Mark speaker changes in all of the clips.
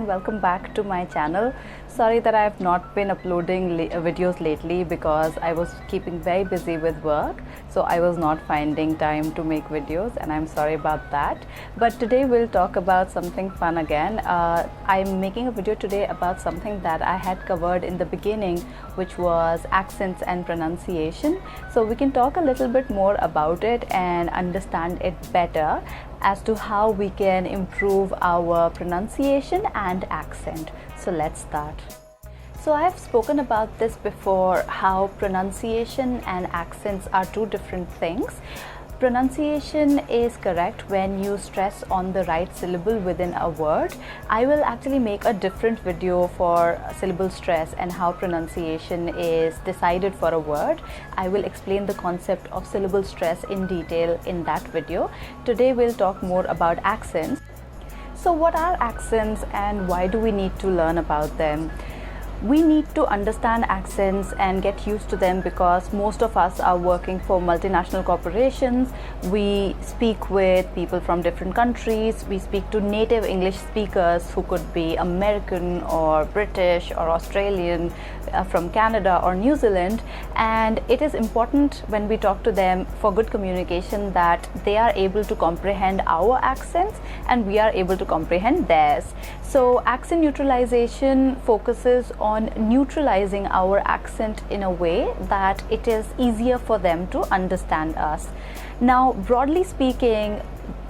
Speaker 1: and welcome back to my channel. Sorry that I have not been uploading videos lately because I was keeping very busy with work, so I was not finding time to make videos, and I'm sorry about that. But today we'll talk about something fun again. I'm making a video today about something that I had covered in the beginning, which was accents and pronunciation. So we can talk a little bit more about it and understand it better as to how we can improve our pronunciation and accent. So let's start. So I have spoken about this before, how pronunciation and accents are two different things. Pronunciation is correct when you stress on the right syllable within a word. I will actually make a different video for syllable stress and how pronunciation is decided for a word. I will explain the concept of syllable stress in detail in that video. Today we'll talk more about accents. So what are accents and why do we need to learn about them? We need to understand accents and get used to them because most of us are working for multinational corporations. We speak with people from different countries. We speak to native English speakers who could be American or British or Australian, from Canada or New Zealand, and it is important when we talk to them for good communication that they are able to comprehend our accents and we are able to comprehend theirs. So accent neutralization focuses on neutralizing our accent in a way that it is easier for them to understand us. Now, broadly speaking,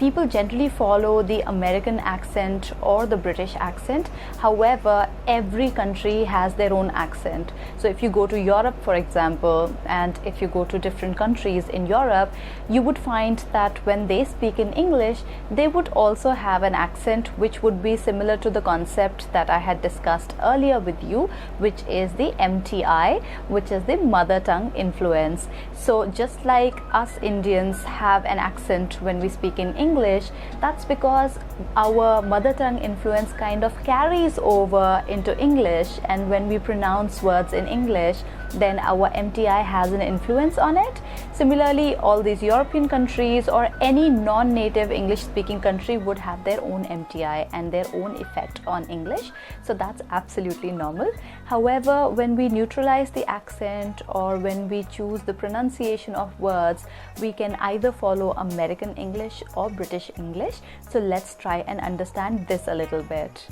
Speaker 1: people generally follow the American accent or the British accent. However, every country has their own accent. So if you go to Europe, for example, and if you go to different countries in Europe, you would find that when they speak in English, they would also have an accent which would be similar to the concept that I had discussed earlier with you, which is the MTI, which is the mother tongue influence. So just like us Indians have an accent when we speak in English, that's because our mother tongue influence kind of carries over into English, and when we pronounce words in English, then our MTI has an influence on it. Similarly, all these European countries or any non-native English speaking country would have their own MTI and their own effect on English. So that's absolutely normal. However, when we neutralize the accent or when we choose the pronunciation of words, we can either follow American English or British English. So let's try and understand this a little bit.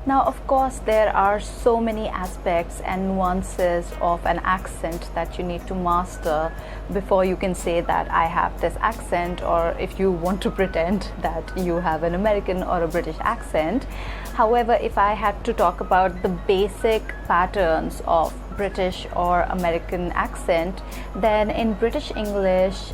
Speaker 1: Now, of course, there are so many aspects and nuances of an accent that you need to master before you can say that I have this accent, or if you want to pretend that you have an American or a British accent. However, if I had to talk about the basic patterns of British or American accent, then in British English,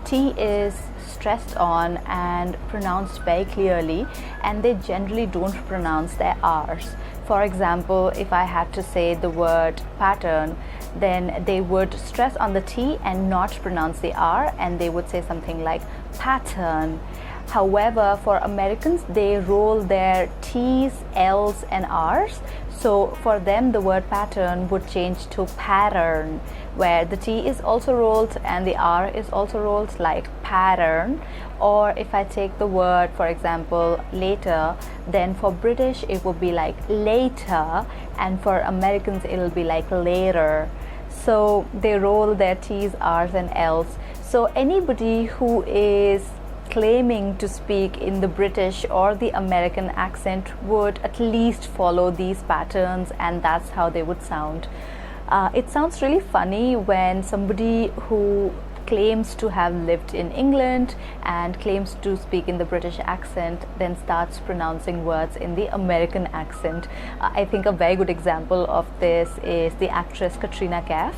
Speaker 1: T is stressed on and pronounced very clearly, and they generally don't pronounce their R's. For example, if I had to say the word pattern, then they would stress on the T and not pronounce the R, and they would say something like pattern. However, for Americans, they roll their T's, L's and R's. So for them, the word pattern would change to pattern, where the T is also rolled and the R is also rolled, like pattern. Or if I take the word, for example, later, then for British it would be like later, and for Americans it'll be like later. So they roll their T's, R's and L's. So anybody who is claiming to speak in the British or the American accent would at least follow these patterns, and that's how they would sound. It sounds really funny when somebody who claims to have lived in England and claims to speak in the British accent then starts pronouncing words in the American accent. I think a very good example of this is the actress Katrina Kaif.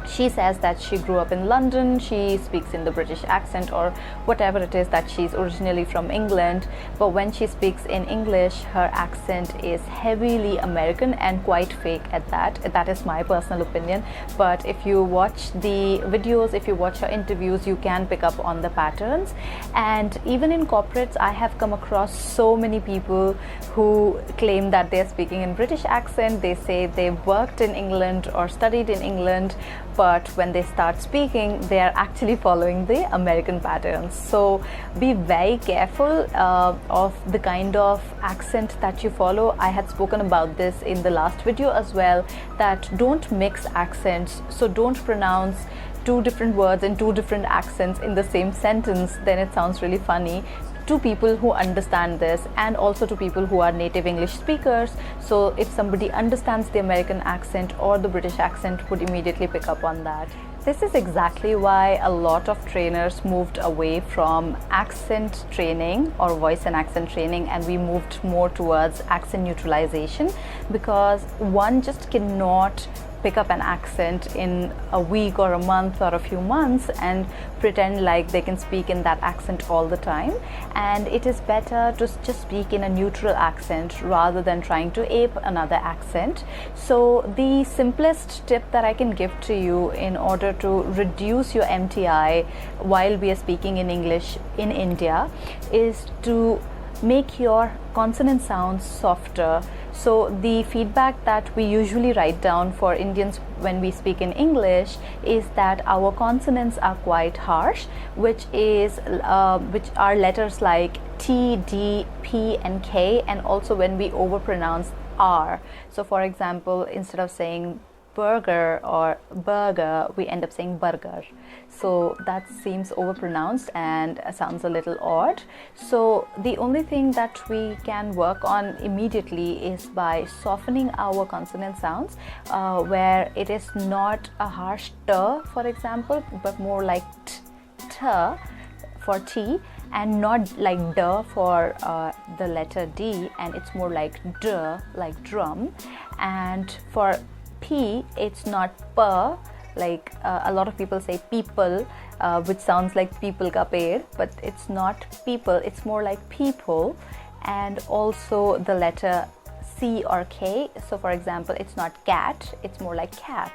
Speaker 1: She says that she grew up in London, she speaks in the British accent or whatever it is, that she's originally from England, but when she speaks in English, her accent is heavily American and quite fake at that. That is my personal opinion, but if you watch the videos, if you watch her interviews, you can pick up on the patterns. And even in corporates, I have come across so many people who claim that they're speaking in British accent. They say they've worked in England or studied in England, but when they start speaking, they are actually following the American patterns. So be very careful of the kind of accent that you follow. I had spoken about this in the last video as well, that don't mix accents. So don't pronounce two different words in two different accents in the same sentence, then it sounds really funny to people who understand this, and also to people who are native English speakers. So if somebody understands the American accent or the British accent, would immediately pick up on that. This is exactly why a lot of trainers moved away from accent training or voice and accent training, and we moved more towards accent neutralization, because one just cannot pick up an accent in a week or a month or a few months and pretend like they can speak in that accent all the time. And it is better to just speak in a neutral accent rather than trying to ape another accent. So the simplest tip that I can give to you in order to reduce your MTI while we are speaking in English in India is to make your consonant sounds softer. So the feedback that we usually write down for Indians when we speak in English is that our consonants are quite harsh, which are letters like T, D, P and K, and also when we overpronounce R. So for example, instead of saying burger or burger, we end up saying burger. So that seems overpronounced and sounds a little odd. So the only thing that we can work on immediately is by softening our consonant sounds, where it is not a harsh t, for example, but more like t for T, and not like d for the letter D, and it's more like d, like drum. And for P, it's not p, like a lot of people say people, which sounds like people ka ped, but it's not people, it's more like people. And also the letter C or K, so for example, it's not cat, it's more like cat.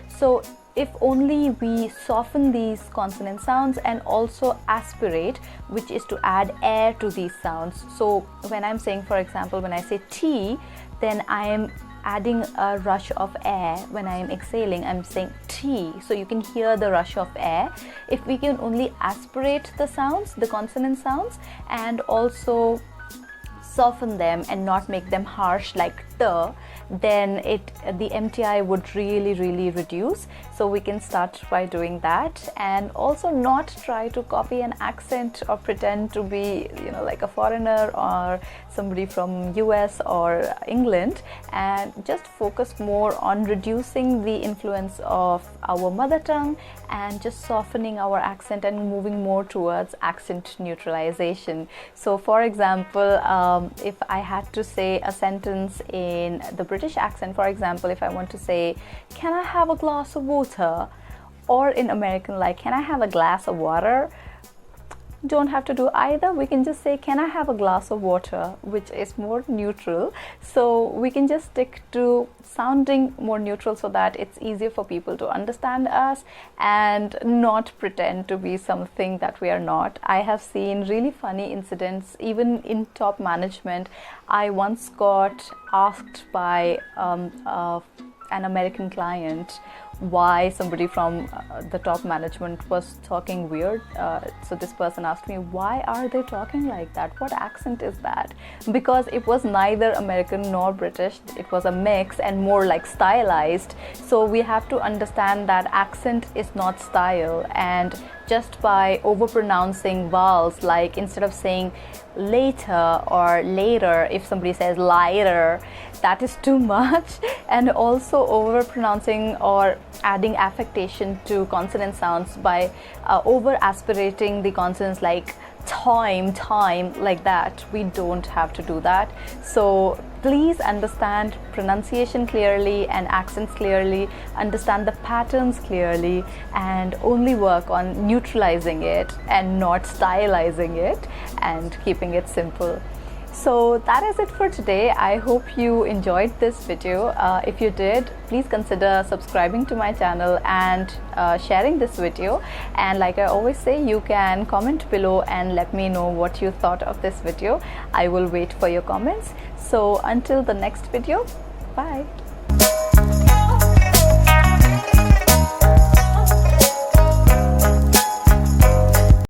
Speaker 1: So if only we soften these consonant sounds and also aspirate, which is to add air to these sounds. So when I'm saying, for example, when I say T, then I am adding a rush of air. When I am exhaling, I'm saying T, so you can hear the rush of air. If we can only aspirate the sounds, the consonant sounds, and also soften them and not make them harsh like t, then the MTI would really reduce. So we can start by doing that, and also not try to copy an accent or pretend to be, you know, like a foreigner or somebody from US or England, and just focus more on reducing the influence of our mother tongue and just softening our accent and moving more towards accent neutralization. So for example, if I had to say a sentence in the British accent, for example, if I want to say, can I have a glass of water? Or in American, like, can I have a glass of water? Don't have to do either. We can just say, can I have a glass of water, which is more neutral. So we can just stick to sounding more neutral so that it's easier for people to understand us and not pretend to be something that we are not. I have seen really funny incidents even in top management. I once got asked by an American client why somebody from the top management was talking weird. So this person asked me, why are they talking like that? What accent is that? Because it was neither American nor British. It was a mix and more like stylized. So we have to understand that accent is not style, and just by overpronouncing vowels, like instead of saying later or later, if somebody says lighter, that is too much. And also overpronouncing or adding affectation to consonant sounds by over aspirating the consonants, like time, like that. We don't have to do that. So please understand pronunciation clearly and accents clearly, understand the patterns clearly, and only work on neutralizing it and not stylizing it and keeping it simple. So that is it for today. I hope you enjoyed this video. If you did, please consider subscribing to my channel and sharing this video. And like I always say, you can comment below and let me know what you thought of this video. I will wait for your comments. So until the next video, bye.